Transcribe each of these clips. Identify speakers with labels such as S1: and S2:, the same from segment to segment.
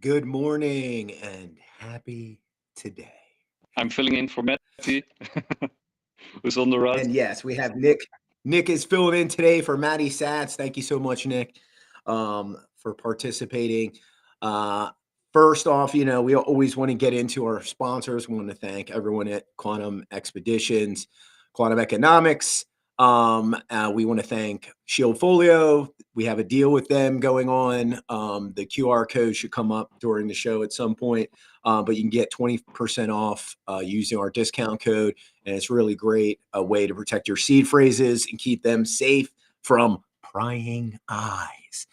S1: Good morning and happy today.
S2: I'm filling in for Matty, who's on the road.
S1: And yes, we have Nick. Nick is filling in today for Maddie Sats. Thank you so much, Nick, for participating. Uh, First off, we always want to get into our sponsors. We want to thank everyone at Quantum Expeditions, Quantum Economics. We want to thank Shield Folio. We have a deal with them going on. The QR code should come up during the show at some point, but you can get 20% off using our discount code. And it's really great, a way to protect your seed phrases and keep them safe from prying eyes.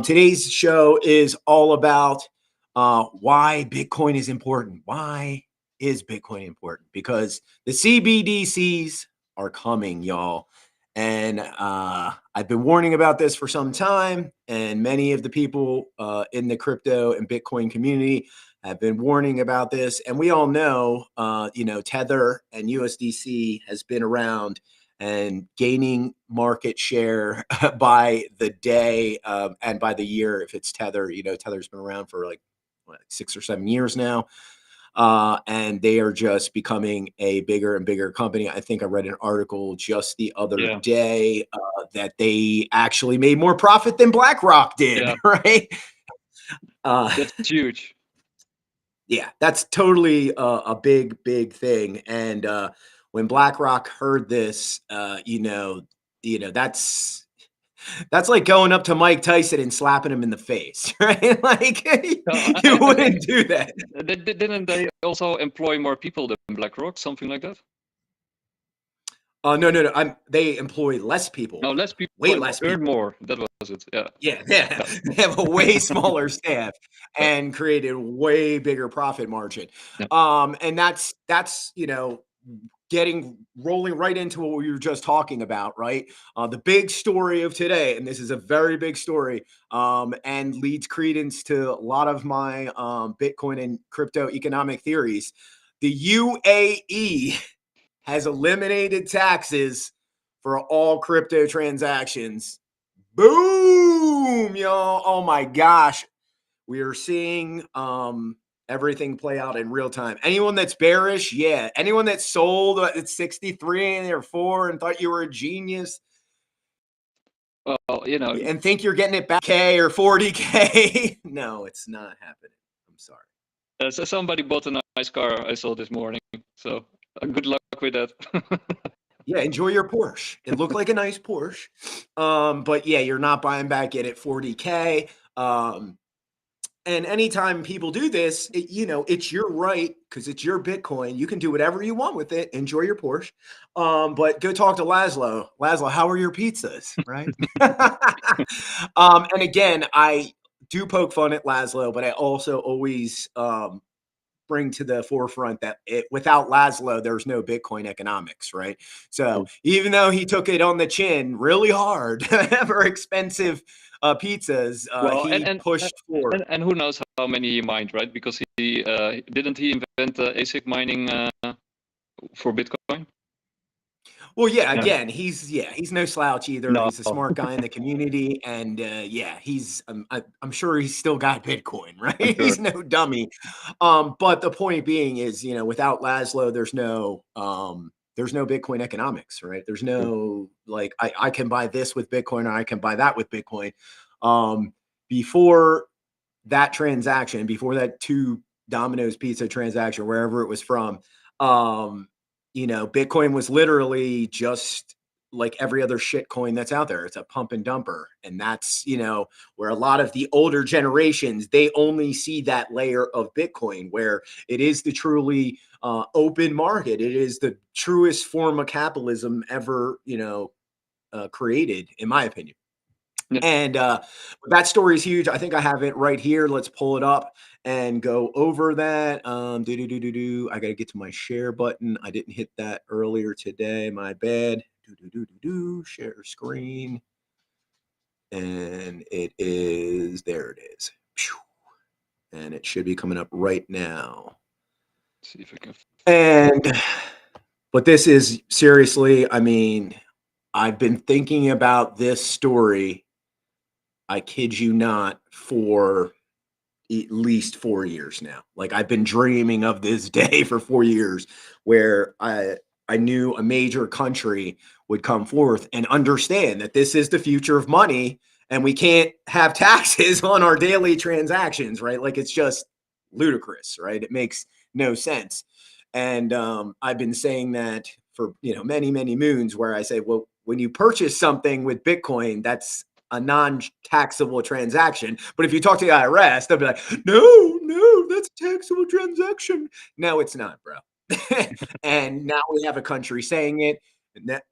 S1: Today's show is all about why Bitcoin is important. Why is Bitcoin important? Because the CBDCs are coming, y'all. And I've been warning about this for some time, and many of the people in the crypto and Bitcoin community have been warning about this. And we all know, Tether and USDC has been around and gaining market share by the day and by the year. If it's Tether, Tether's been around for like 6 or 7 years now. And they are just becoming a bigger and bigger company. I think I read an article just the other day that they actually made more profit than BlackRock did, right?
S2: That's huge.
S1: Yeah, that's totally a big, big thing. And when BlackRock heard this, that's like going up to Mike Tyson and slapping him in the face, right? Like you wouldn't do that.
S2: Didn't they also employ more people than BlackRock, something like that?
S1: No. They employ less people.
S2: No, less people.
S1: Way less
S2: earn
S1: people.
S2: more. That was it.
S1: Yeah. They have a way smaller staff and created way bigger profit margin. And that's rolling right into what we were just talking about, right? The big story of today, and this is a very big story, and leads credence to a lot of my Bitcoin and crypto economic theories. The UAE has eliminated taxes for all crypto transactions. Boom, y'all. Oh my gosh. We are seeing everything play out in real time. Anyone that's bearish, yeah. Anyone that sold at 63 and they're 4 and thought you were a genius.
S2: Well,
S1: and think you're getting it back K or 40K. No, it's not happening. I'm sorry.
S2: So somebody bought a nice car I saw this morning. So good luck with that.
S1: Yeah, enjoy your Porsche. It looked like a nice Porsche. But yeah, you're not buying back in at 40K. And anytime people do this, it's your right because it's your Bitcoin. You can do whatever you want with it. Enjoy your Porsche. But go talk to Laszlo. Laszlo, how are your pizzas? Right. And again, I do poke fun at Laszlo, but I also always bring to the forefront that without Laszlo, there's no Bitcoin economics, right? So even though he took it on the chin really hard for expensive pizzas, he pushed forward.
S2: And who knows how many he mined, right? Because he didn't he invent ASIC mining for Bitcoin?
S1: Well, yeah. Again, he's no slouch either. No. He's a smart guy in the community, and he's. I'm sure he's still got Bitcoin, right? Sure. He's no dummy. But the point being is, without Laszlo, there's no Bitcoin economics, right? There's no like I can buy this with Bitcoin or I can buy that with Bitcoin. Before that transaction, before that 2 Domino's pizza transaction, wherever it was from. Bitcoin was literally just like every other shit coin that's out there. It's a pump and dumper. And that's, where a lot of the older generations, they only see that layer of Bitcoin where it is the truly open market. It is the truest form of capitalism ever, created, in my opinion. Yeah. And that story is huge. I think I have it right here. Let's pull it up and go over that. I got to get to my share button. I didn't hit that earlier today. My bad. Share screen. And it is, there it is. And it should be coming up right now.
S2: Let's see if I can.
S1: But this is seriously, I've been thinking about this story, I kid you not, for at least 4 years now. Like, I've been dreaming of this day for 4 years where I knew a major country would come forth and understand that this is the future of money and we can't have taxes on our daily transactions, right? Like, it's just ludicrous, right? It makes no sense. And I've been saying that for many, many moons, where I say, well, when you purchase something with Bitcoin, that's a non-taxable transaction. But if you talk to the IRS, they'll be like, no, that's a taxable transaction. No, it's not, bro. And now we have a country saying it.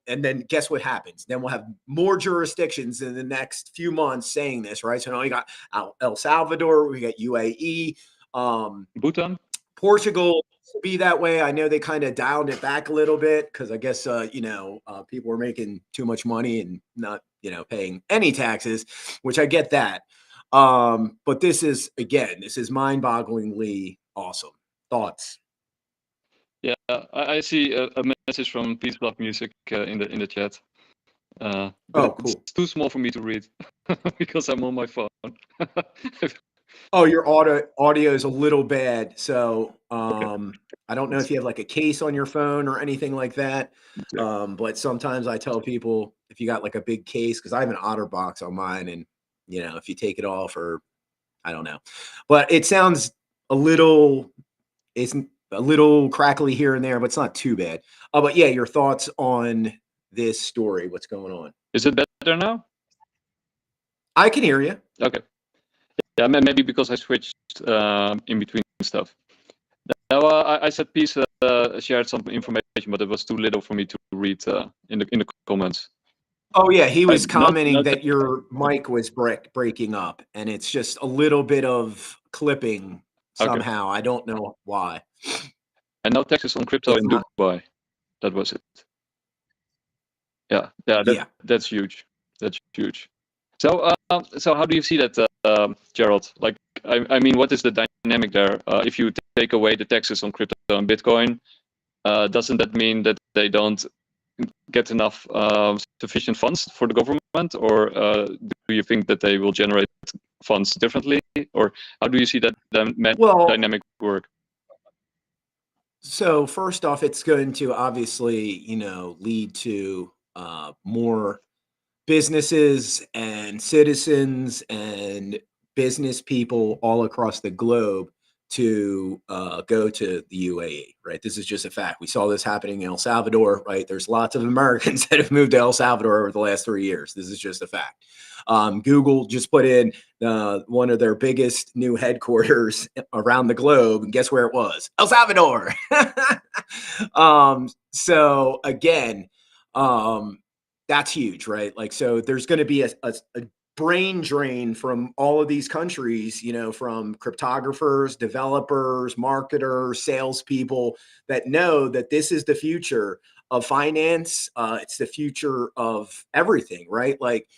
S1: And then guess what happens? Then we'll have more jurisdictions in the next few months saying this, right? So now we got El Salvador, we got UAE,
S2: Bhutan.
S1: Portugal to be that way. I know they kind of dialed it back a little bit because I guess people were making too much money and not paying any taxes, which I get that. But this is mind-bogglingly awesome. Thoughts?
S2: Yeah, I see a message from Peace Love Music in the chat. But
S1: cool.
S2: It's too small for me to read because I'm on my phone.
S1: Oh, your audio is a little bad. So I don't know if you have like a case on your phone or anything like that. But sometimes I tell people, if you got like a big case, because I have an OtterBox on mine, and if you take it off, or I don't know. But it sounds it's a little crackly here and there, but it's not too bad. But yeah, your thoughts on this story. What's going on?
S2: Is it better now?
S1: I can hear you.
S2: Okay. Yeah, maybe because I switched in between stuff. Now, I said Peace shared some information, but it was too little for me to read in the comments.
S1: Oh yeah, he was commenting that your mic was breaking up, and it's just a little bit of clipping somehow. Okay. I don't know why.
S2: And no taxes on crypto in Dubai. That was it. Yeah, that's huge. That's huge. So, so how do you see that, Gerald? Like, I mean, what is the dynamic there? If you take away the taxes on crypto and Bitcoin, doesn't that mean that they don't get enough sufficient funds for the government, or do you think that they will generate funds differently, or how do you see that dynamic work?
S1: So first off, it's going to obviously, lead to more businesses and citizens and business people all across the globe to go to the UAE, right? This is just a fact. We saw this happening in El Salvador, right? There's lots of Americans that have moved to El Salvador over the last 3 years. This is just a fact. Google just put in one of their biggest new headquarters around the globe, and guess where it was? El Salvador. So again, that's huge, right? Like, so there's going to be a brain drain from all of these countries, from cryptographers, developers, marketers, salespeople that know that this is the future of finance. It's the future of everything, right? Like,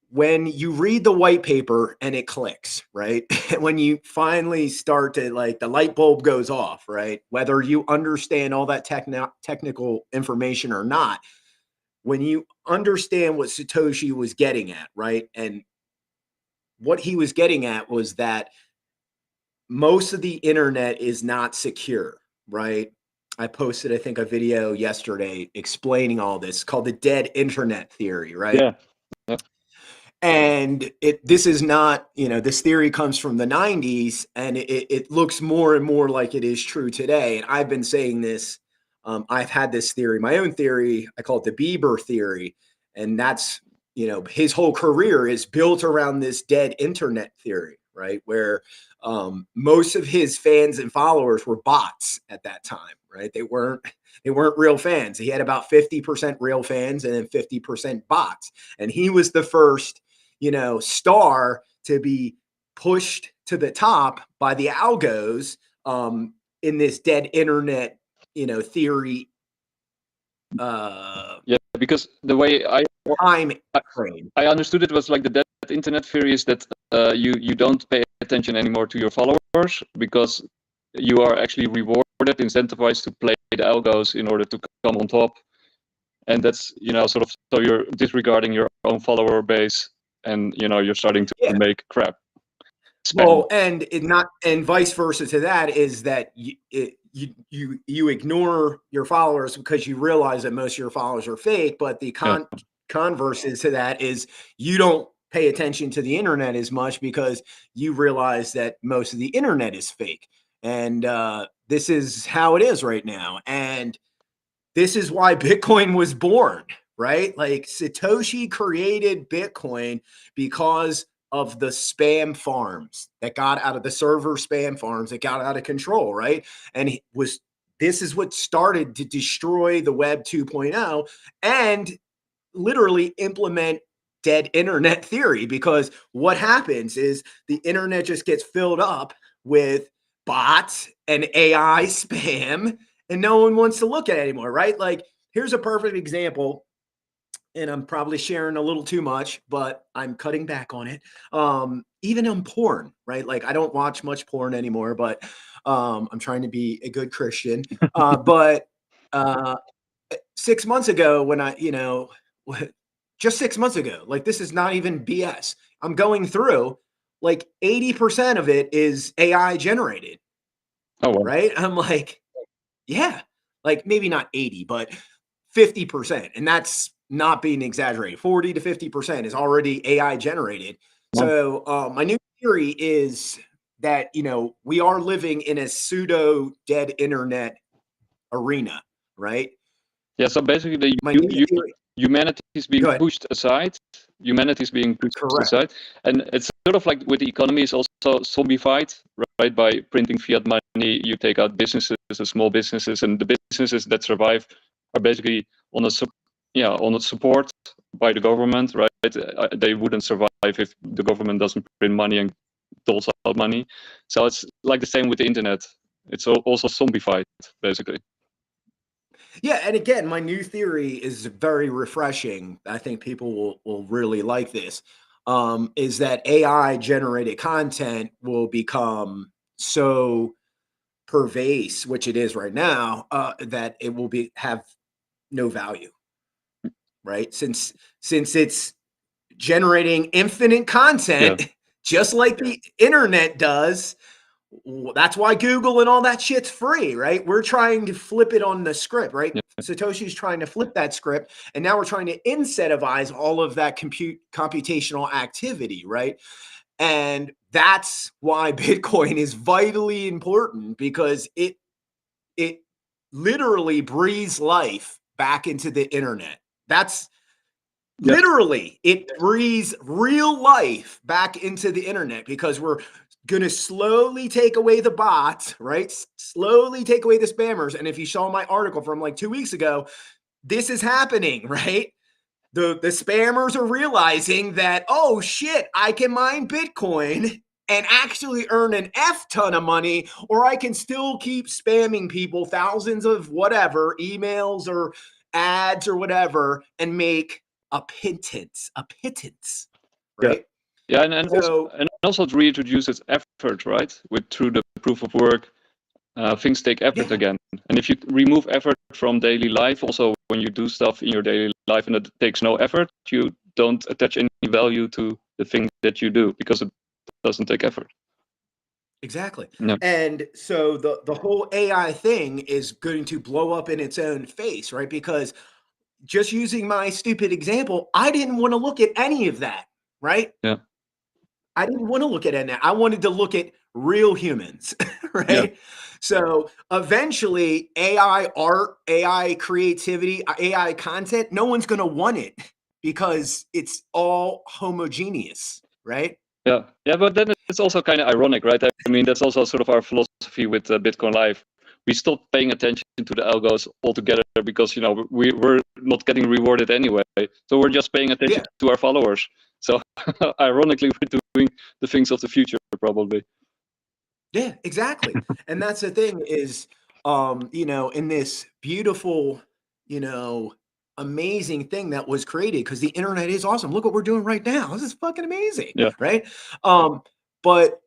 S1: when you read the white paper and it clicks, right? When you finally start to, like, the light bulb goes off, right? Whether you understand all that technical information or not, when you understand what Satoshi was getting at, right? And what he was getting at was that most of the internet is not secure, right? I posted, I think, a video yesterday explaining all this, called the dead internet theory, right?
S2: Yeah.
S1: And this is not, this theory comes from the 90s, and it looks more and more like it is true today. And I've been saying this. I've had this theory, my own theory. I call it the Bieber theory. And that's, his whole career is built around this dead internet theory, right? Where most of his fans and followers were bots at that time, right? They weren't real fans. He had about 50% real fans and then 50% bots. And he was the first, star to be pushed to the top by the algos in this dead internet, theory.
S2: Yeah, because the way I understood it was like the dead internet theory is that you don't pay attention anymore to your followers because you are actually rewarded, incentivized to play the algos in order to come on top, and that's sort of, so you're disregarding your own follower base, and you're starting to make crap. spam.
S1: Well, and vice versa to that is that you ignore your followers because you realize that most of your followers are fake. But the converse is to that is you don't pay attention to the internet as much because you realize that most of the internet is fake. And this is how it is right now. And this is why Bitcoin was born, right? Like Satoshi created Bitcoin because of the spam farms that got out of the server spam farms that got out of control, right? And this is what started to destroy the web 2.0 and literally implement dead internet theory, because what happens is the internet just gets filled up with bots and AI spam and no one wants to look at it anymore, right? Like here's a perfect example, and I'm probably sharing a little too much, but I'm cutting back on it. Even on porn, right? Like I don't watch much porn anymore, but I'm trying to be a good Christian. But 6 months ago when just 6 months ago, like this is not even BS. I'm going through like 80% of it is AI generated.
S2: Oh, wow.
S1: Right? I'm like, yeah, like maybe not 80, but 50%. And that's not being exaggerated. 40 to 50% is already AI generated. So my new theory is that, we are living in a pseudo dead internet arena, right?
S2: Yeah, so basically humanity is being pushed aside. Humanity is being pushed aside. And it's sort of like with the economy is also zombified, right? By printing fiat money, you take out businesses, the small businesses, and the businesses that survive are basically on a support by the government, right? They wouldn't survive if the government doesn't print money and doles out money. So it's like the same with the internet. It's also zombified, basically.
S1: Yeah, and again, my new theory is very refreshing. I think people will really like this. Is that AI generated content will become so pervasive, which it is right now, that it will have no value, right? Since it's generating infinite content, just like the internet does. That's why Google and all that shit's free, right? We're trying to flip it on the script, right?
S2: Yeah.
S1: Satoshi's trying to flip that script, and now we're trying to incentivize all of that computational activity, right? And that's why Bitcoin is vitally important, because it literally breathes life back into the internet. That's literally, it breathes real life back into the internet, because we're going to slowly take away the bots, right? Slowly take away the spammers. And if you saw my article from like 2 weeks ago, this is happening, right? The spammers are realizing that, oh shit, I can mine Bitcoin and actually earn an F ton of money, or I can still keep spamming people thousands of whatever emails or ads or whatever and make a pittance, right?
S2: Yeah, and also it reintroduces effort, right? Through the proof of work, things take effort again. And if you remove effort from daily life, also when you do stuff in your daily life and it takes no effort, you don't attach any value to the thing that you do because it doesn't take effort.
S1: Exactly.
S2: Yeah.
S1: And so the whole AI thing is going to blow up in its own face, right? Because just using my stupid example, I didn't want to look at any of that, right?
S2: Yeah.
S1: I didn't want to look at any. I wanted to look at real humans, right?
S2: Yeah.
S1: So eventually, AI art, AI creativity, AI content, no one's going to want it because it's all homogeneous, right?
S2: Yeah, but then it's also kind of ironic, right? I mean, that's also sort of our philosophy with Bitcoin Live. We stopped paying attention to the algos altogether because we're not getting rewarded anyway. So we're just paying attention to our followers. So ironically, we're doing the things of the future, probably.
S1: Yeah, exactly. And that's the thing is, in this beautiful, amazing thing that was created, because the internet is awesome. Look what we're doing right now. This is fucking amazing.
S2: Yeah.
S1: Right. But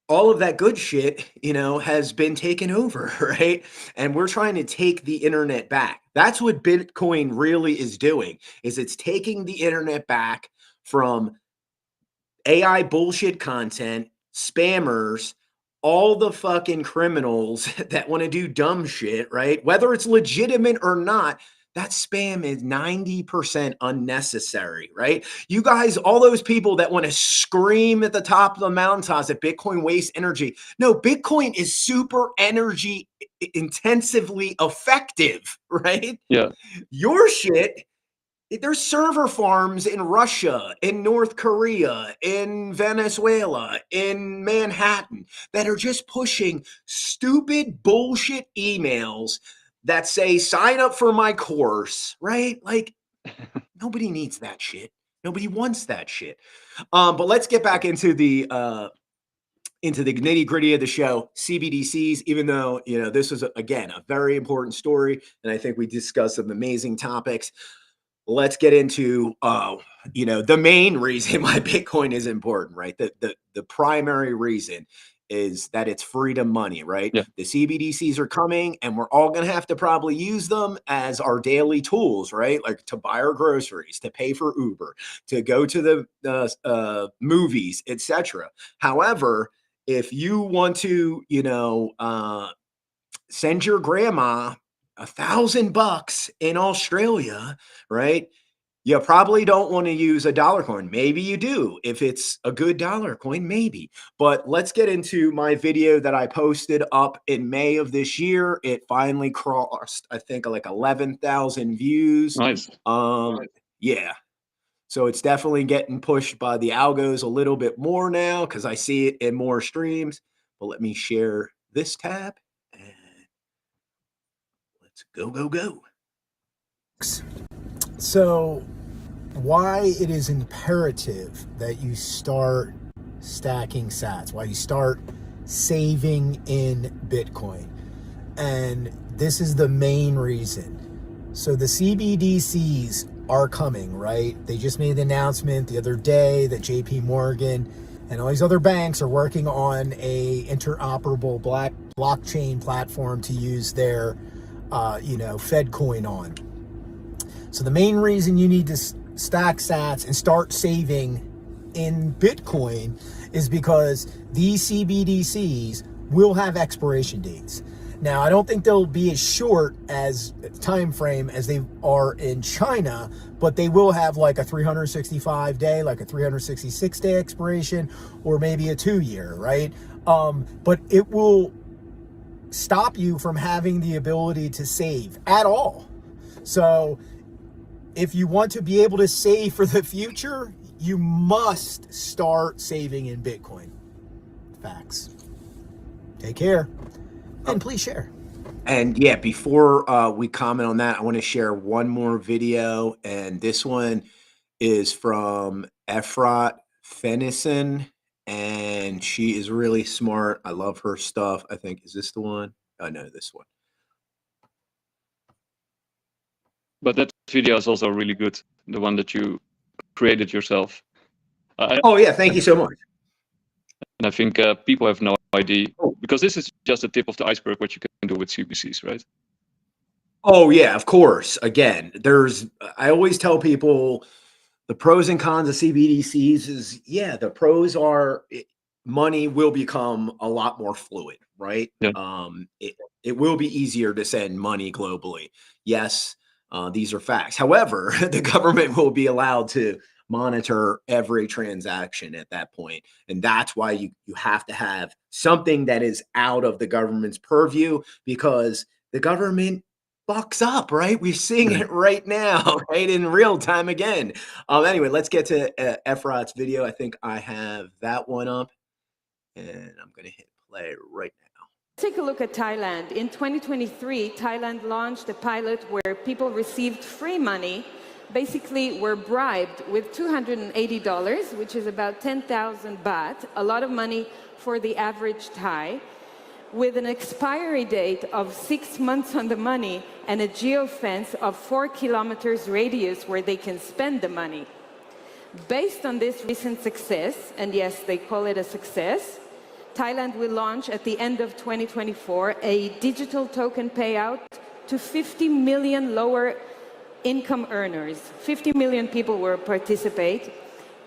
S1: all of that good shit, has been taken over, right? And we're trying to take the internet back. That's what Bitcoin really is doing, is it's taking the internet back from AI bullshit content, spammers, all the fucking criminals that want to do dumb shit, right? Whether it's legitimate or not, that spam is 90% unnecessary, right? You guys, all those people that want to scream at the top of the mountaintops that Bitcoin wastes energy. No, Bitcoin is super energy intensively effective, right?
S2: Yeah.
S1: Your shit, there's server farms in Russia, in North Korea, in Venezuela, in Manhattan that are just pushing stupid bullshit emails that say, sign up for my course, right? Like, nobody needs that shit. Nobody wants that shit. But let's get back into the nitty gritty of the show, CBDCs, even though, you know, this was, again, a very important story. And I think we discussed some amazing topics. Let's get into, you know, the main reason why Bitcoin is important, right? The primary reason is that it's freedom money, right?
S2: Yeah.
S1: The CBDCs are coming and we're all going to have to probably use them as our daily tools, right? Like to buy our groceries, to pay for Uber, to go to the movies, etc. However, if you want to, you know, send your grandma $1,000 in Australia, right? You probably don't want to use a dollar coin. Maybe you do. If it's a good dollar coin, maybe. But let's get into my video that I posted up in May of this year. It finally crossed, I think, like 11,000 views.
S2: Nice.
S1: Yeah. So it's definitely getting pushed by the algos a little bit more now because I see it in more streams. But let me share this tab. And let's go.
S3: So why it is imperative that you start stacking sats, why you start saving in Bitcoin. And this is the main reason. So the CBDCs are coming, right? They just made the announcement the other day that JP Morgan and all these other banks are working on a interoperable blockchain platform to use their, Fed coin on. So the main reason you need to stack sats and start saving in Bitcoin is because these CBDCs will have expiration dates. Now, I don't think they'll be as short as time frame as they are in China, but they will have like a 365 day, like a 366 day expiration, or maybe a 2-year, right? But it will stop you from having the ability to save at all. So if you want to be able to save for the future, you must start saving in Bitcoin. Facts. Take care. And please share.
S1: And yeah, before we comment on that, I want to share one more video. And this one is from Efrat Fennison. And she is really smart. I love her stuff. I think, is this the one? Oh, no, this one.
S2: But that video is also really good. The one that you created yourself.
S1: Oh, yeah. Thank you so much.
S2: And I think people have no idea, because this is just the tip of the iceberg, what you can do with CBDCs, right?
S1: Oh, yeah, of course. Again, I always tell people the pros and cons of CBDCs is, yeah, the pros are money will become a lot more fluid, right?
S2: Yeah.
S1: It will be easier to send money globally. Yes, these are facts. However, the government will be allowed to monitor every transaction at that point. And that's why you have to have something that is out of the government's purview, because the government fucks up, right? We're seeing it right now, right? In real time again. Anyway, let's get to Efrat's video. I think I have that one up and I'm going to hit play right now.
S4: Take a look at Thailand. In 2023, Thailand launched a pilot where people received free money, basically were bribed with $280, which is about 10,000 baht, a lot of money for the average Thai, with an expiry date of 6 months on the money and a geofence of 4 kilometers radius where they can spend the money. Based on this recent success, and yes, they call it a success, Thailand will launch at the end of 2024 a digital token payout to 50 million lower income earners. 50 million people will participate,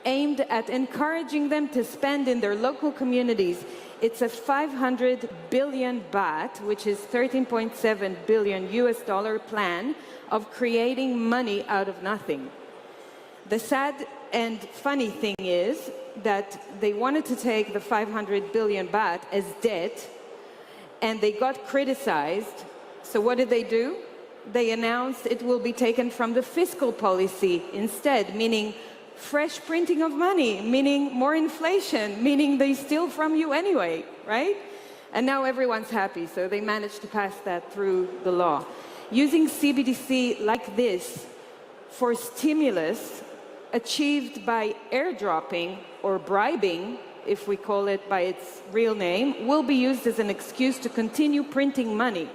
S4: aimed at encouraging them to spend in their local communities. It's a 500 billion baht, which is 13.7 billion US dollar plan of creating money out of nothing. The sad and funny thing is that they wanted to take the 500 billion baht as debt, and they got criticized. So what did they do? They announced it will be taken from the fiscal policy instead, meaning fresh printing of money, meaning more inflation, meaning they steal from you anyway, right? And now everyone's happy, so they managed to pass that through the law. Using CBDC like this for stimulus achieved by airdropping or bribing, if we call it by its real name, will be used as an excuse to continue printing money,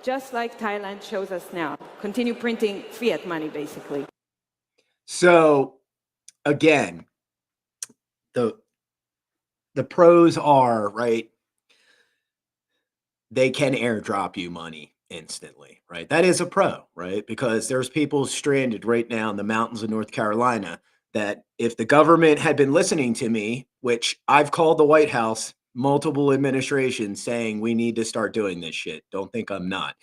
S4: just like Thailand shows us now. Continue printing fiat money, basically.
S1: So, again, the pros are, right, they can airdrop you money instantly, right? That is a pro, right? Because there's people stranded right now in the mountains of North Carolina that if the government had been listening to me, which I've called the White House multiple administrations saying we need to start doing this shit. Don't think I'm not.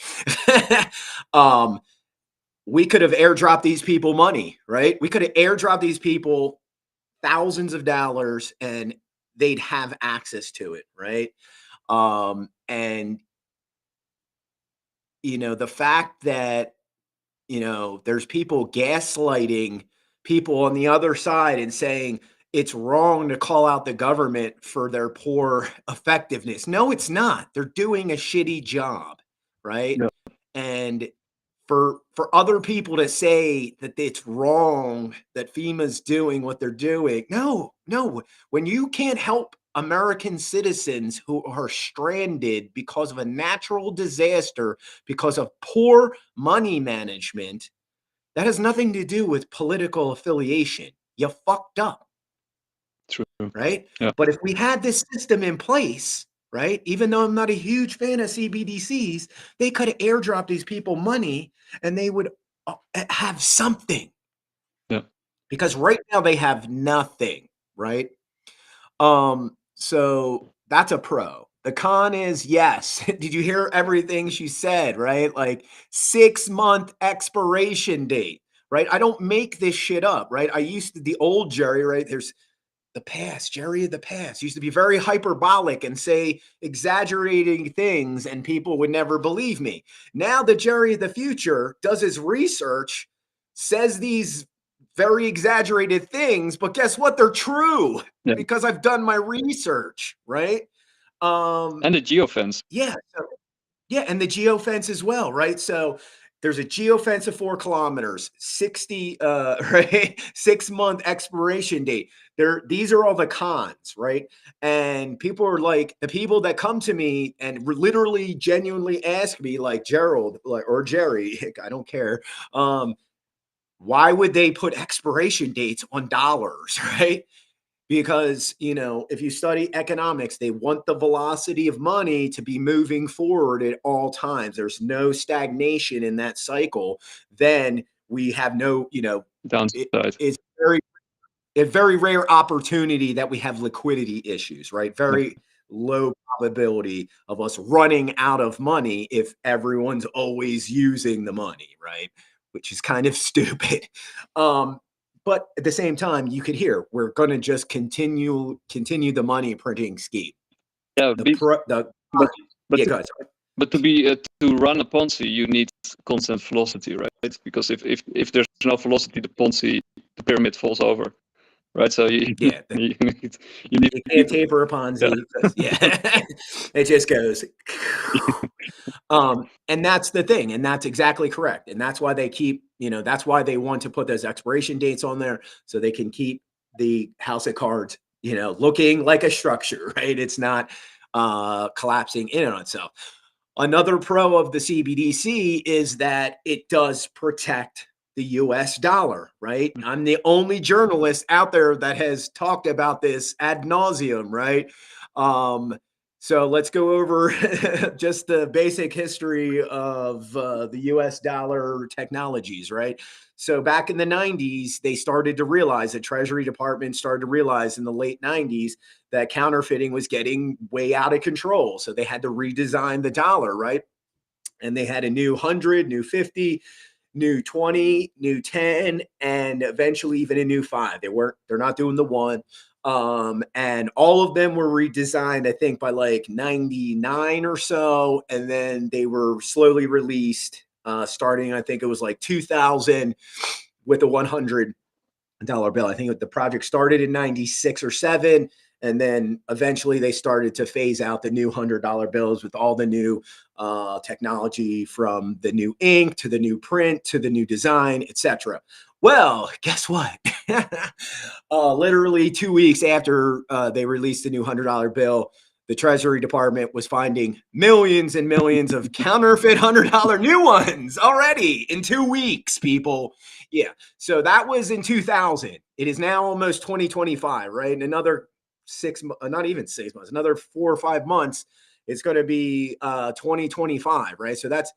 S1: We could have airdropped these people money, right? We could have airdropped these people thousands of dollars and they'd have access to it, right? And you know, the fact that, you know, there's people gaslighting people on the other side and saying it's wrong to call out the government for their poor effectiveness. No, it's not. They're doing a shitty job, right?
S2: Yeah.
S1: And for other people to say that it's wrong that FEMA's doing what they're doing, no. When you can't help American citizens who are stranded because of a natural disaster, because of poor money management, that has nothing to do with political affiliation. You fucked up.
S2: True.
S1: Right?
S2: Yeah.
S1: But if we had this system in place, right, even though I'm not a huge fan of CBDCs, they could have airdropped these people money and they would have something.
S2: Yeah.
S1: Because right now they have nothing, right? So that's a pro. The con is, yes. Did you hear everything she said, right? Like 6-month expiration date, right? I don't make this shit up, right? I used to, the old Jerry, right? There's the past, Jerry of the past used to be very hyperbolic and say exaggerating things and people would never believe me. Now the Jerry of the future does his research, says these very exaggerated things, but guess what? They're true because I've done my research, right?
S2: And the geofence.
S1: Yeah. And the geofence as well, right? So there's a geofence of 4 kilometers, 60, right? 6-month expiration date. These are all the cons, right? And people are like, the people that come to me and literally genuinely ask me, like Gerald, or Jerry, I don't care. Why would they put expiration dates on dollars, right? Because, you know, if you study economics, they want the velocity of money to be moving forward at all times. There's no stagnation in that cycle. Then we have no, you know,
S2: downside.
S1: It's a very rare opportunity that we have liquidity issues, right? Very low probability of us running out of money if everyone's always using the money, right? Which is kind of stupid. But at the same time, you could hear we're going to just continue the money printing scheme.
S2: Yeah, but to run a Ponzi, you need constant velocity, right? Because if there's no velocity, the pyramid falls over, right? So you
S1: can't taper a Ponzi. Yeah, it just goes. And that's the thing, and that's exactly correct, and that's why they keep, you know, that's why they want to put those expiration dates on there so they can keep the house of cards, you know, looking like a structure, right? It's not collapsing in on itself. Another pro of the CBDC is that it does protect the US dollar, right? I'm the only journalist out there that has talked about this ad nauseum, right? So let's go over just the basic history of the US dollar technologies, right? So back in the 90s, they started to realize, the Treasury Department started to realize in the late 90s that counterfeiting was getting way out of control. So they had to redesign the dollar, right? And they had a new 100, new 50, new 20, new 10, and eventually even a new 5. They're not doing the 1. And all of them were redesigned, I think, by like 99 or so. And then they were slowly released, starting, I think it was like 2000 with a $100 bill. I think the project started in 96 or 7. And then eventually they started to phase out the new $100 bills with all the new technology, from the new ink to the new print to the new design, etc. Well, guess what? Literally 2 weeks after they released the new $100 bill, the Treasury Department was finding millions and millions of counterfeit $100 new ones already in 2 weeks, people. Yeah. So that was in 2000. It is now almost 2025, right? And another not even 6 months, another 4 or 5 months, it's going to be 2025, right? So that's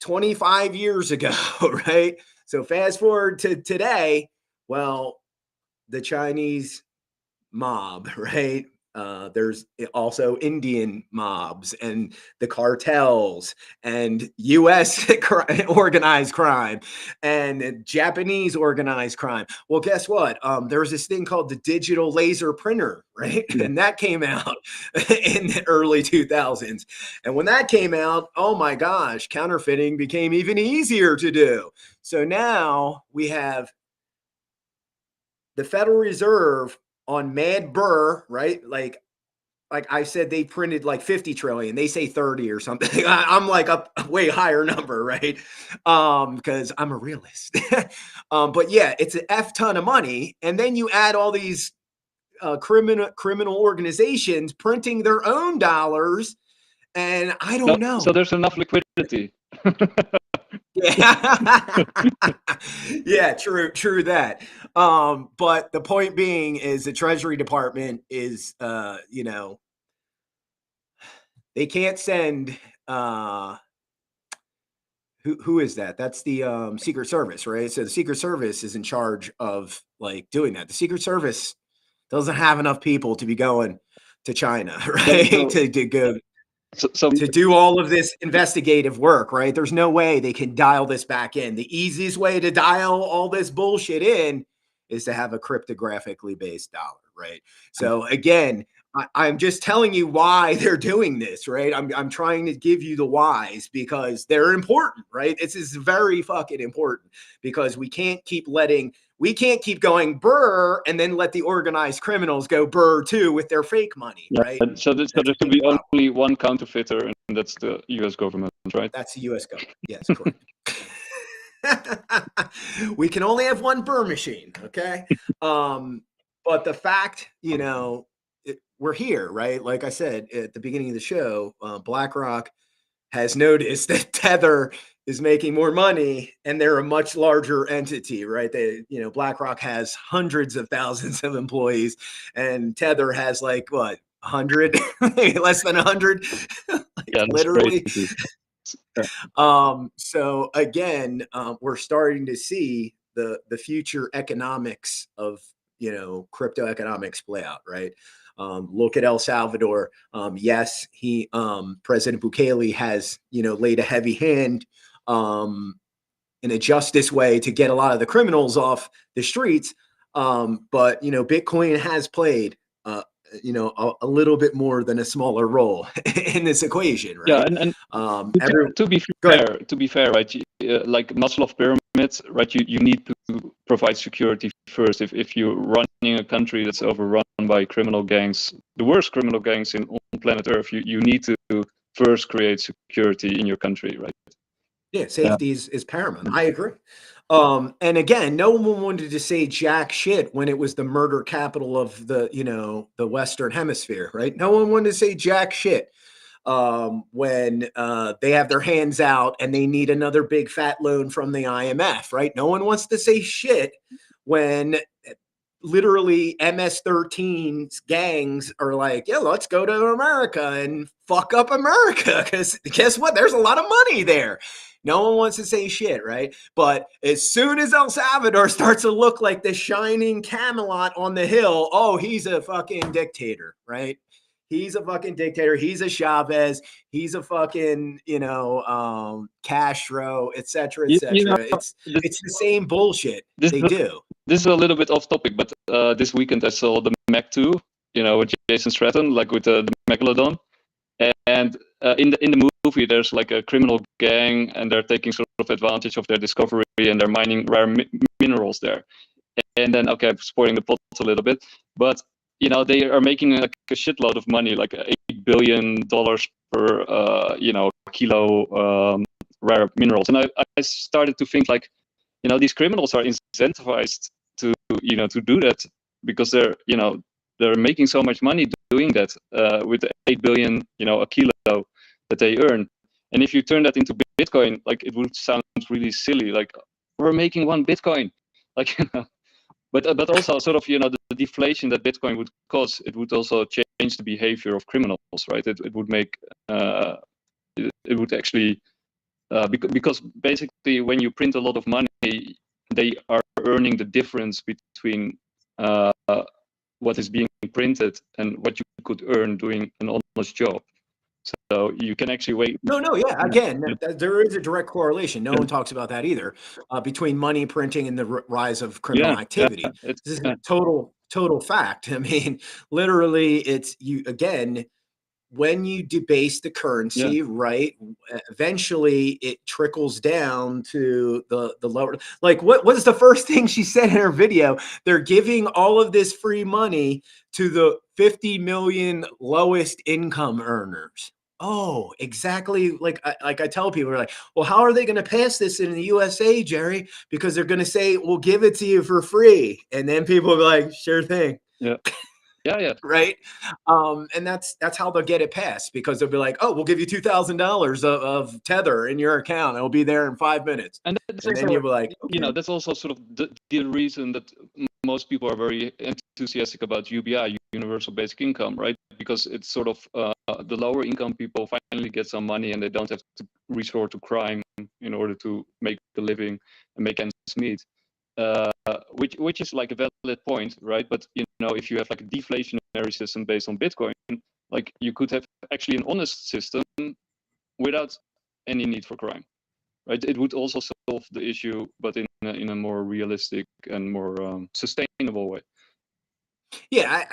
S1: 25 years ago, right? So fast forward to today. Well, the Chinese mob, right? There's also Indian mobs and the cartels and U.S. organized crime and Japanese organized crime. Well, guess what? There was this thing called the digital laser printer, right? And that came out in the early 2000s. And when that came out, oh my gosh, counterfeiting became even easier to do. So now we have the Federal Reserve on Mad Burr, right? Like I said, they printed like 50 trillion. They say 30 or something. I'm like a way higher number, right? Because I'm a realist. But yeah, it's an F ton of money. And then you add all these criminal organizations printing their own dollars. And I don't know.
S2: So there's enough liquidity.
S1: Yeah. Yeah, true that. But the point being is the Treasury Department is, they can't send, who is that? That's the Secret Service, right? So the Secret Service is in charge of like doing that. The Secret Service doesn't have enough people to be going to China, right? to go. So to do all of this investigative work, right? There's no way they can dial this back in. The easiest way to dial all this bullshit in is to have a cryptographically based dollar, right? So again, I'm just telling you why they're doing this, right? I'm trying to give you the whys because they're important, right? This is very fucking important because we can't keep going burr and then let the organized criminals go burr too with their fake money, right?
S2: So there should be only one counterfeiter, and that's the U.S. government, right?
S1: That's the U.S. government. Yes, correct. We can only have one burr machine, okay? But the fact, we're here, right? Like I said at the beginning of the show, BlackRock has noticed that Tether is making more money and they're a much larger entity, right? BlackRock has hundreds of thousands of employees and Tether has like what, 100, less than 100, literally. So again, we're starting to see the future economics of, crypto economics play out, right? Look at El Salvador. Yes, President Bukele has, laid a heavy hand in a justice way to get a lot of the criminals off the streets. But, Bitcoin has played, a little bit more than a smaller role in this equation, right?
S2: Yeah, and to be fair, right? Like Maslow pyramids, right? You need to provide security first. If you're running a country that's overrun by criminal gangs, the worst criminal gangs on planet Earth, you need to first create security in your country, right?
S1: Yeah, safety is paramount. I agree. And again, no one wanted to say jack shit when it was the murder capital of the Western Hemisphere, right? No one wanted to say jack shit when they have their hands out and they need another big fat loan from the IMF, right? No one wants to say shit when literally MS-13's gangs are like, yeah, let's go to America and fuck up America, because guess what? There's a lot of money there. No one wants to say shit, right? But as soon as El Salvador starts to look like the shining Camelot on the hill, oh, he's a fucking dictator, right? He's a fucking dictator. He's a Chavez. He's a fucking, Castro, et cetera, et cetera. It's the same bullshit they do.
S2: This is a little bit off topic, but this weekend I saw the Mac 2, with Jason Statham, like with the Megalodon. And in the movie, there's like a criminal gang, and they're taking sort of advantage of their discovery, and they're mining rare minerals there. And then, okay, I'm spoiling the plot a little bit, but they are making like a shitload of money, like $8 billion per kilo rare minerals. And I started to think like, these criminals are incentivized to do that, because they're making so much money doing that with the 8 billion a kilo that they earn. And if you turn that into Bitcoin, like, it would sound really silly, like, we're making 1 Bitcoin, like, but also sort of the deflation that Bitcoin would cause, it would also change the behavior of criminals, right? It would make it would actually because basically when you print a lot of money, they are earning the difference between what is being printed and what you could earn doing an honest job. So you can actually wait.
S1: No, yeah. Again, there is a direct correlation. No one talks about that either, between money printing and the rise of criminal activity. This is a total fact. I mean, literally, it's you again. When you debase the currency, right? Eventually, it trickles down to the lower. Like, what is the first thing she said in her video? They're giving all of this free money to the 50 million lowest income earners. Oh, exactly. Like I tell people, we're like, well, how are they going to pass this in the USA, Jerry? Because they're going to say, we'll give it to you for free. And then people will be like, sure thing.
S2: Yeah. Yeah.
S1: Right. And that's how they'll get it passed, because they'll be like, oh, we'll give you $2,000 of Tether in your account. It'll be there in 5 minutes.
S2: And
S1: then you'll be like, okay.
S2: That's also sort of the reason that most people are very enthusiastic about UBI, Universal Basic Income, right? Because it's sort of the lower income people finally get some money, and they don't have to resort to crime in order to make a living and make ends meet. Which is like a valid point, right? But if you have like a deflationary system based on Bitcoin, like, you could have actually an honest system without any need for crime, right? It would also solve the issue, but in a more realistic and more sustainable way.
S1: Yeah,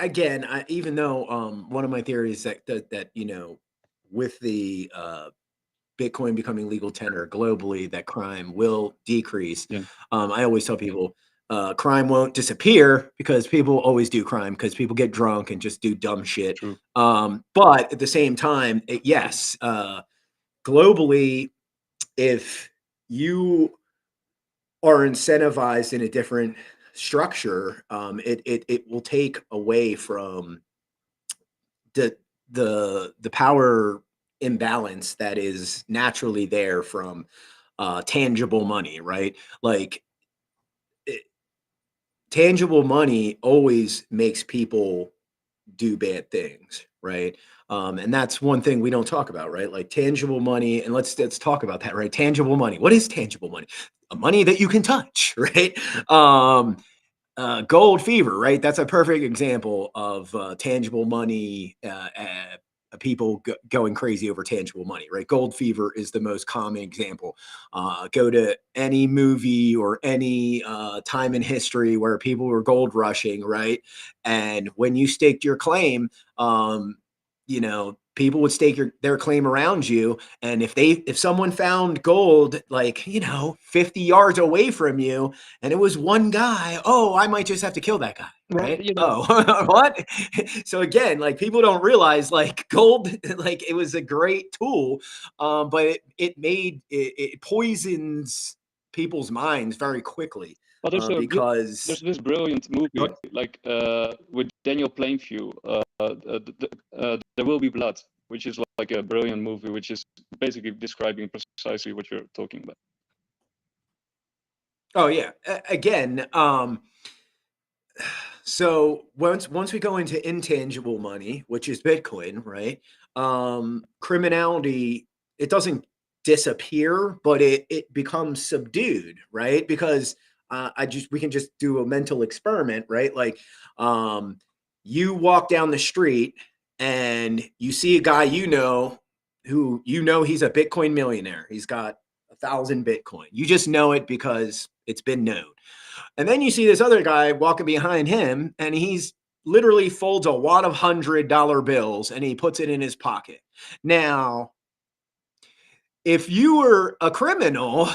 S1: even though one of my theories that with the Bitcoin becoming legal tender globally, that crime will decrease.
S2: Yeah.
S1: I always tell people crime won't disappear, because people always do crime because people get drunk and just do dumb shit.
S2: True.
S1: But at the same time, yes, globally, if you are incentivized in a different structure, it will take away from the power imbalance that is naturally there from tangible money, right? Like, tangible money always makes people do bad things, right? And that's one thing we don't talk about, right? Like, tangible money, and let's talk about that, right? Tangible money. What is tangible money? A money that you can touch, right? Gold fever, right? That's a perfect example of tangible money. People going crazy over tangible money, right? Gold fever is the most common example. Go to any movie or any time in history where people were gold rushing, right? And when you staked your claim, people would stake their claim around you. And if someone found gold, like, 50 yards away from you, and it was one guy, oh, I might just have to kill that guy. Right. Oh, what? So again, like, people don't realize, like, gold, like, it was a great tool, but it poisons people's minds very quickly.
S2: But there's this brilliant movie, like with Daniel Plainview, There Will Be Blood, which is like a brilliant movie, which is basically describing precisely what you're talking about.
S1: Oh yeah. Again, So once we go into intangible money, which is Bitcoin, right? Criminality, it doesn't disappear, but it becomes subdued, right? Because we can just do a mental experiment, right? Like you walk down the street and you see a guy who he's a Bitcoin millionaire. He's got 1,000 Bitcoin. You just know it because it's been known. And then you see this other guy walking behind him, and he's literally folds a wad of $100 bills and he puts it in his pocket. Now, if you were a criminal,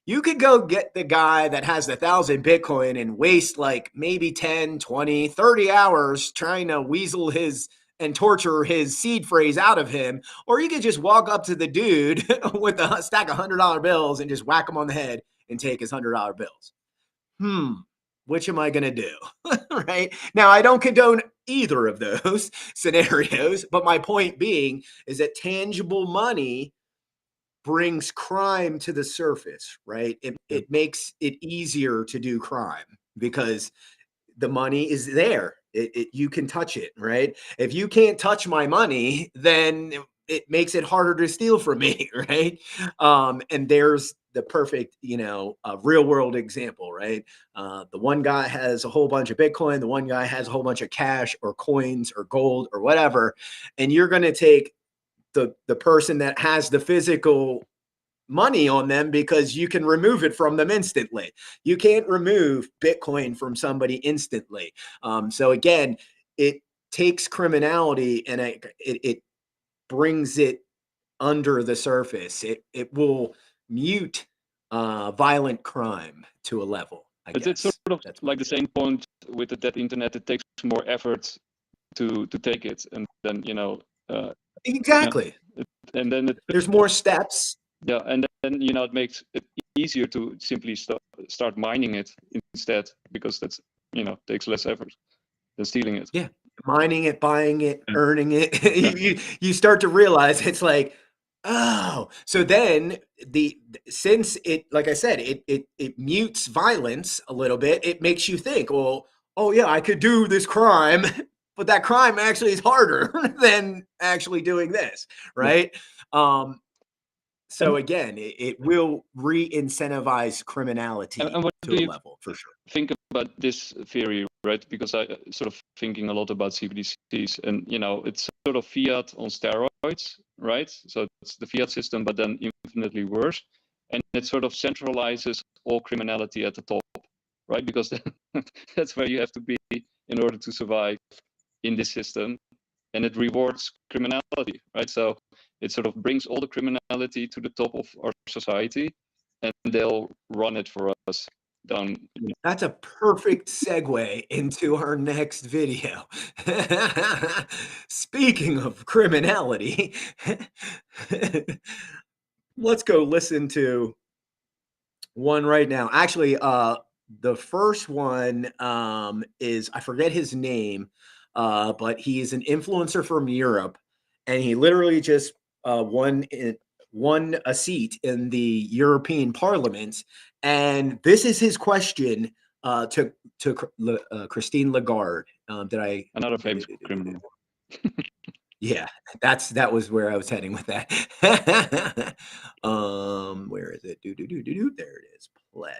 S1: you could go get the guy that has 1,000 Bitcoin and waste like maybe 10, 20, 30 hours trying to weasel and torture his seed phrase out of him. Or you could just walk up to the dude with a stack of $100 bills and just whack him on the head and take his $100 bills. Which am I going to do? Right now, I don't condone either of those scenarios, but my point being is that tangible money brings crime to the surface, right? It makes it easier to do crime because the money is there. You can touch it, right? If you can't touch my money, then it makes it harder to steal from me, right? And there's the perfect, real world example, right? The one guy has a whole bunch of Bitcoin, the one guy has a whole bunch of cash or coins or gold or whatever, and you're going to take the person that has the physical money on them because you can remove it from them instantly. You can't remove Bitcoin from somebody instantly. So again, it takes criminality and it brings it under the surface. It will mute violent crime to a level. I guess
S2: it's sort of like the same point with the dead internet. It takes more effort to take it, and then
S1: exactly.
S2: And then
S1: there's more steps.
S2: Yeah, and then it makes it easier to simply start mining it instead, because that's takes less effort than stealing it.
S1: Yeah, mining it, buying it, earning it. you start to realize it's like, oh, so then since it, like I said, it mutes violence a little bit. It makes you think, well, oh yeah, I could do this crime, but that crime actually is harder than actually doing this, right? Yeah. So again, it will re-incentivize criminality
S2: and what
S1: to a level, for sure.
S2: Think about this theory, right? Because I sort of thinking a lot about CBDCs, and it's sort of fiat on steroids, right? So it's the fiat system, but then infinitely worse, and it sort of centralizes all criminality at the top, right? Because that's where you have to be in order to survive in this system, and it rewards criminality, right? So it sort of brings all the criminality to the top of our society, and they'll run it for us down.
S1: That's a perfect segue into our next video. Speaking of criminality, let's go listen to one right now. Actually, the first one is, I forget his name, but he is an influencer from Europe, and he literally just won a seat in the European Parliament. And this is his question to Christine Lagarde.
S2: Another famous criminal?
S1: Yeah, that was where I was heading with that. Where is it? There it is. Play.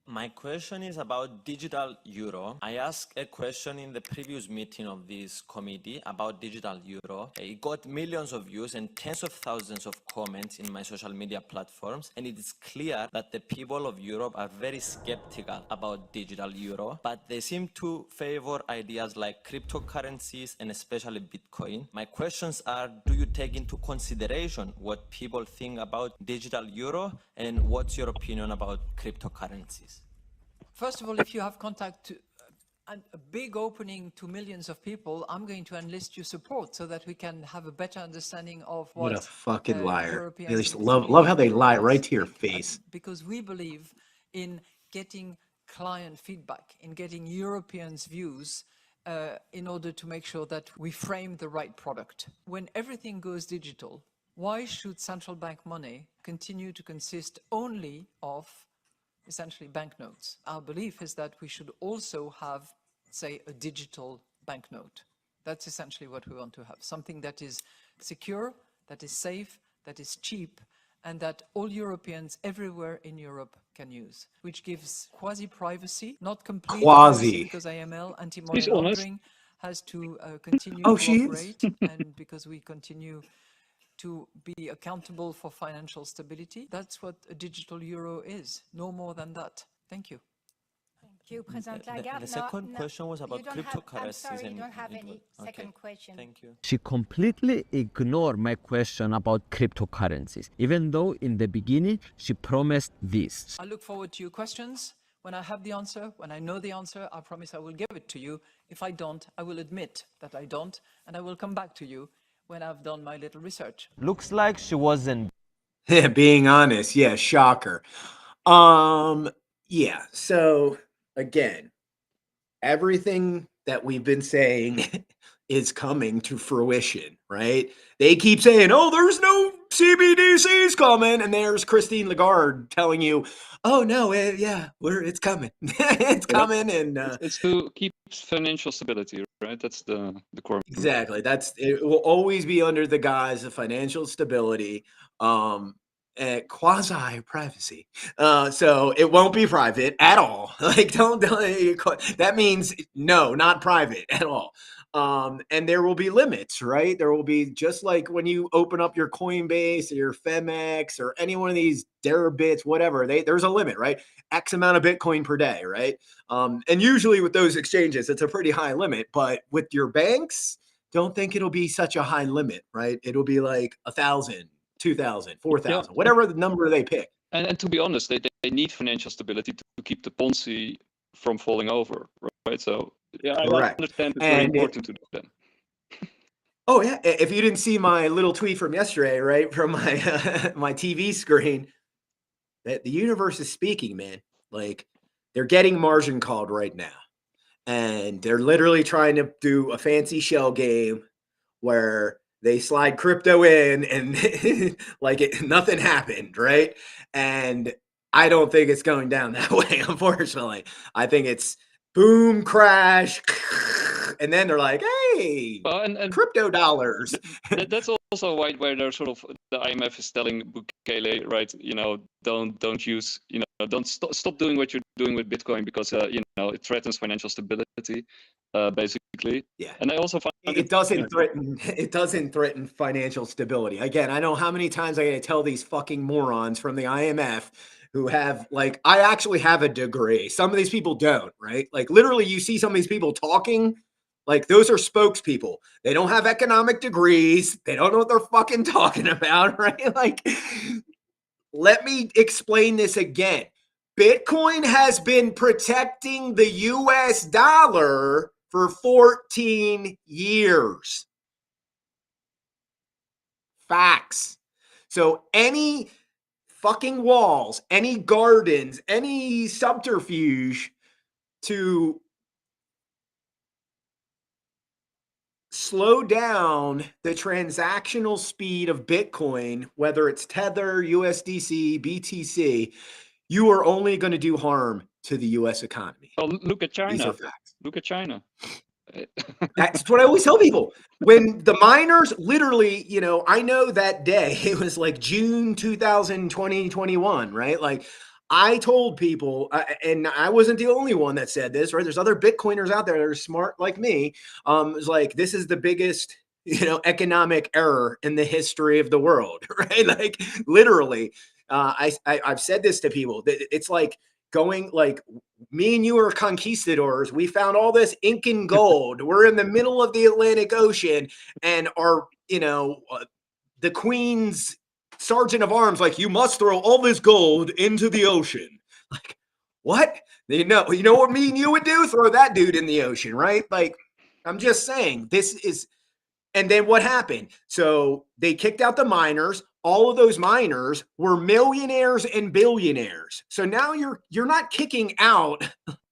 S5: My question is about digital euro. I asked a question in the previous meeting of this committee about digital euro. It got millions of views and tens of thousands of comments in my social media platforms, and it is clear that the people of Europe are very skeptical about digital euro, but they seem to favor ideas like cryptocurrencies and especially Bitcoin. My questions are, do you take into consideration what people think about digital euro, and what's your opinion about cryptocurrencies?
S6: First of all, if you have contact to a big opening to millions of people, I'm going to enlist your support so that we can have a better understanding of what
S1: a fucking liar.
S6: Europeans
S1: They just love how they lie right to your face.
S6: Because we believe in getting client feedback, in getting Europeans' views in order to make sure that we frame the right product. When everything goes digital, why should central bank money continue to consist only of essentially banknotes. Our belief is that we should also have, say, a digital banknote. That's essentially what we want to have. Something that is secure, that is safe, that is cheap, and that all Europeans everywhere in Europe can use, which gives quasi-privacy, not complete privacy, because AML, anti-money
S2: She's honest.
S6: laundering, has to continue
S1: Oh,
S6: to
S1: she is.
S6: operate, and because we continue to be accountable for financial stability. That's what a digital euro is, no more than that. Thank you.
S7: Thank you, President Lagarde.
S5: The second question was about cryptocurrencies.
S7: I'm sorry, you don't have any second question.
S5: Thank you.
S8: She completely ignored my question about cryptocurrencies, even though in the beginning she promised this.
S6: I look forward to your questions. When I have the answer, when I know the answer, I promise I will give it to you. If I don't, I will admit that I don't, and I will come back to you when I've done my little research.
S9: Looks like she wasn't
S1: Being honest, yeah, shocker. Yeah, so again, everything that we've been saying is coming to fruition, right? They keep saying, oh, there's no CBDCs coming. And there's Christine Lagarde telling you, oh, no, it's coming. It's coming. And
S2: it's to keep financial stability, right? That's the core.
S1: Exactly. It will always be under the guise of financial stability. Quasi privacy. So it won't be private at all. Like, don't that means no, not private at all. And there will be limits, right? There will be, just like when you open up your Coinbase or your Femex or any one of these Deribits, whatever, there's a limit, right? X amount of Bitcoin per day, right? And usually with those exchanges, it's a pretty high limit, but with your banks, don't think it'll be such a high limit, right? It'll be like 1,000, 2,000, 4,000, whatever the number they pick.
S2: And to be honest, they need financial stability to keep the Ponzi from falling over, right? So yeah,
S1: Correct.
S2: I understand it's very important to them.
S1: Oh yeah, if you didn't see my little tweet from yesterday, right, from my my TV screen, that the universe is speaking, man. Like, they're getting margin called right now, and they're literally trying to do a fancy shell game where they slide crypto in and like nothing happened, right? And I don't think it's going down that way, unfortunately. I think it's boom, crash, and then they're like, hey, and crypto dollars.
S2: That's also why they're sort of, the IMF is telling Bukele, right, don't use, don't stop doing what you're doing with Bitcoin, because it threatens financial stability, basically.
S1: Yeah.
S2: And I also find
S1: it doesn't threaten financial stability. Again, I know how many times I got to tell these fucking morons from the IMF who have, like, I actually have a degree. Some of these people don't, right? Like, literally, you see some of these people talking, like, those are spokespeople. They don't have economic degrees. They don't know what they're fucking talking about, right? Like, let me explain this again. Bitcoin has been protecting the US dollar for 14 years. Facts. So any fucking walls, any gardens, any subterfuge to slow down the transactional speed of Bitcoin, whether it's Tether, USDC, BTC, you are only going to do harm to the U.S. economy.
S2: Oh, look at China.
S1: These are facts.
S2: Look at China.
S1: That's what I always tell people. When the miners literally, I know that day, it was like June 2020, 21, right? Like, I told people, and I wasn't the only one that said this, right? There's other Bitcoiners out there that are smart like me. It's like, this is the biggest, economic error in the history of the world, right? Like, literally, I've said this to people. It's like going, like, me and you are conquistadors. We found all this Incan gold. We're in the middle of the Atlantic Ocean, and our, the Queen's sergeant of arms, like, you must throw all this gold into the ocean. Like, what? You know what me and you would do? Throw that dude in the ocean, right? Like, I'm just saying, this is, and then what happened? So they kicked out the miners. All of those miners were millionaires and billionaires. So now you're not kicking out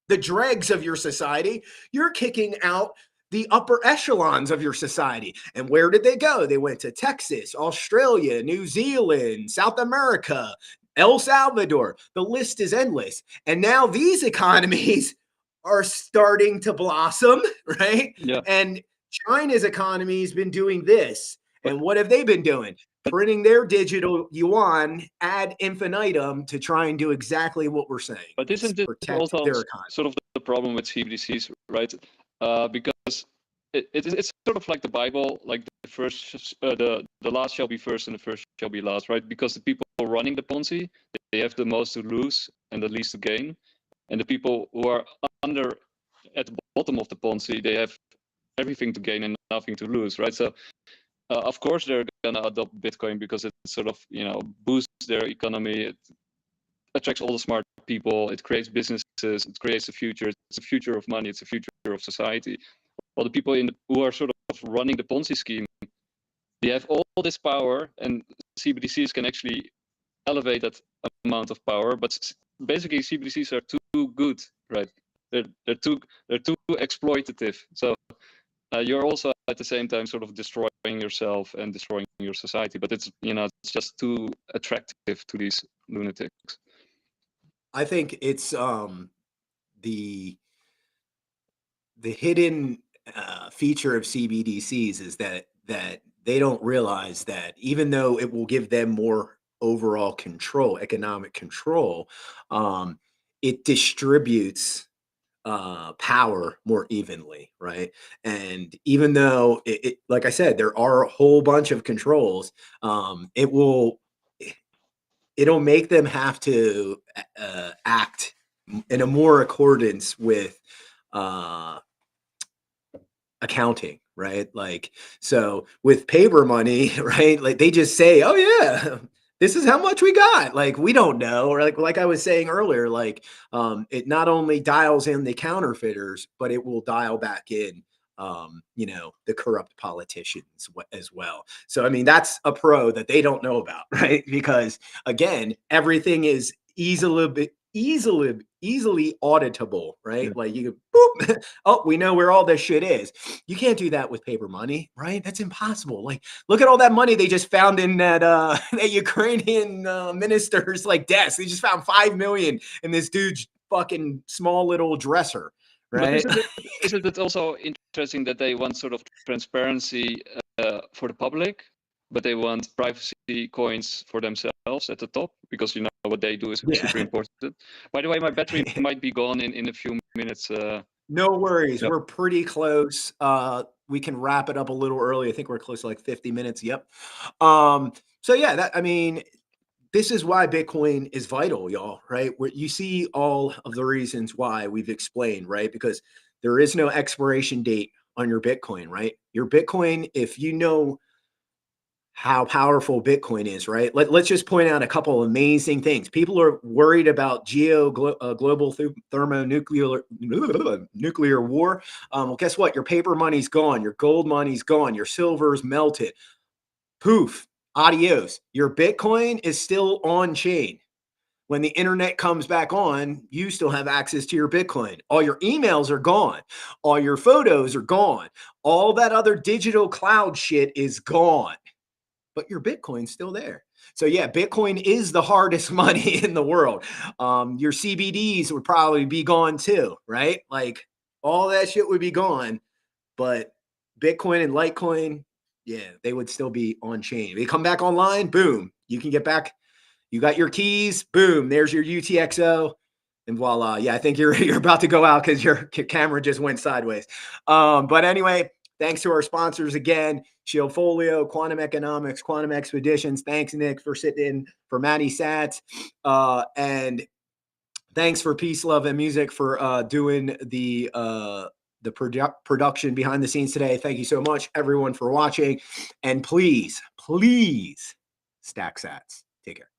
S1: the dregs of your society. You're kicking out the upper echelons of your society. And where did they go? They went to Texas, Australia, New Zealand, South America, El Salvador. The list is endless. And now these economies are starting to blossom, right?
S2: Yeah.
S1: And China's economy has been doing this. And what have they been doing? Printing their digital yuan ad infinitum to try and do exactly what we're saying.
S2: But isn't it
S1: protect
S2: also
S1: their economy.
S2: sort of the problem with CBDCs, right? Because it's sort of like the Bible, like the last shall be first and the first shall be last, right? Because the people running the Ponzi, they have the most to lose and the least to gain, and the people who are at the bottom of the Ponzi, they have everything to gain and nothing to lose, right? So of course they're gonna adopt Bitcoin because it sort of boosts their economy. It attracts all the smart people. It creates businesses. It creates a future. It's a future of money. It's a future of society. While the people who are sort of running the Ponzi scheme, they have all this power, and CBDCs can actually elevate that amount of power. But basically, CBDCs are too good, right? They're too exploitative. So you're also at the same time sort of destroying yourself and destroying your society. But it's it's just too attractive to these lunatics.
S1: I think it's the hidden feature of CBDCs is that they don't realize that even though it will give them more overall control, economic control, it distributes power more evenly, right? And even though like I said, there are a whole bunch of controls, it'll make them have to act in a more accordance with accounting, right? Like, so with paper money, right? Like they just say, oh yeah, this is how much we got. Like, we don't know. Or like I was saying earlier, like it not only dials in the counterfeiters, but it will dial back in the corrupt politicians as well. So I mean, that's a pro that they don't know about, right? Because again, everything is easily auditable, right?
S2: Yeah.
S1: Like you can boop, oh, we know where all this shit is. You can't do that with paper money, right? That's impossible. Like, look at all that money they just found in that that Ukrainian minister's like desk. They just found 5 million in this dude's fucking small little dresser, right?
S2: But isn't it also interesting that they want sort of transparency for the public, but they want privacy coins for themselves at the top, because what they do is super important. By the way, my battery might be gone in a few minutes.
S1: No worries.
S2: Yep.
S1: We're pretty close. We can wrap it up a little early. I think we're close to like 50 minutes. Yep. So yeah, I mean, this is why Bitcoin is vital, y'all, right? Where you see all of the reasons why we've explained, right? Because there is no expiration date on your Bitcoin, right? Your Bitcoin, if you know how powerful Bitcoin is, right? Let's just point out a couple of amazing things. People are worried about global thermonuclear nuclear war. Well, guess what? Your paper money's gone. Your gold money's gone. Your silver's melted. Poof. Adios. Your Bitcoin is still on chain. When the internet comes back on, you still have access to your Bitcoin. All your emails are gone. All your photos are gone. All that other digital cloud shit is gone. But your Bitcoin's still there. So yeah, Bitcoin is the hardest money in the world. Your CBDs would probably be gone too, right? Like all that shit would be gone, but Bitcoin and Litecoin, yeah, they would still be on chain. They come back online, boom, you can get back. You got your keys, boom, there's your UTXO, and voila. Yeah, I think you're about to go out because your camera just went sideways. But anyway, thanks to our sponsors again, Shieldfolio, Quantum Economics, Quantum Expeditions. Thanks, Nick, for sitting in for Matty Satz. And thanks for Peace, Love, and Music for doing the production behind the scenes today. Thank you so much, everyone, for watching. And please, please stack sats. Take care.